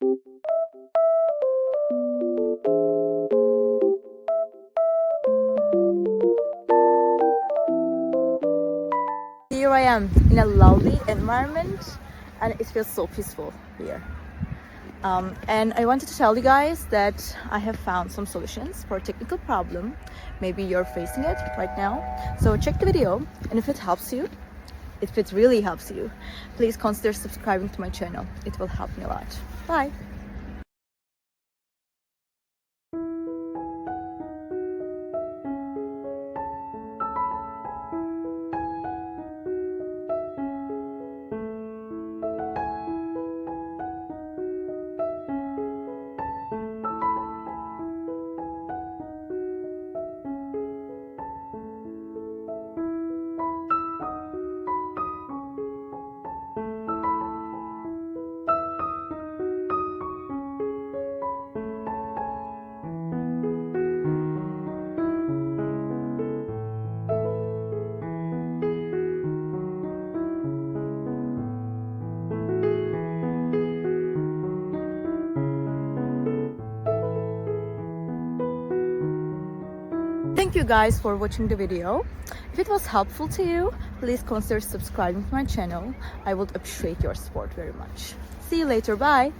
Here I am in a lovely environment and it feels so peaceful here. And I wanted to tell you guys that I have found some solutions for a technical problem. Maybe you're facing it right now. So check the video, and if it helps you, if it really helps you, please consider subscribing to my channel. It will help me a lot. Bye. Thank you guys for watching the video. If it was helpful to you, please consider subscribing to my channel. I would appreciate your support very much. See you later. Bye.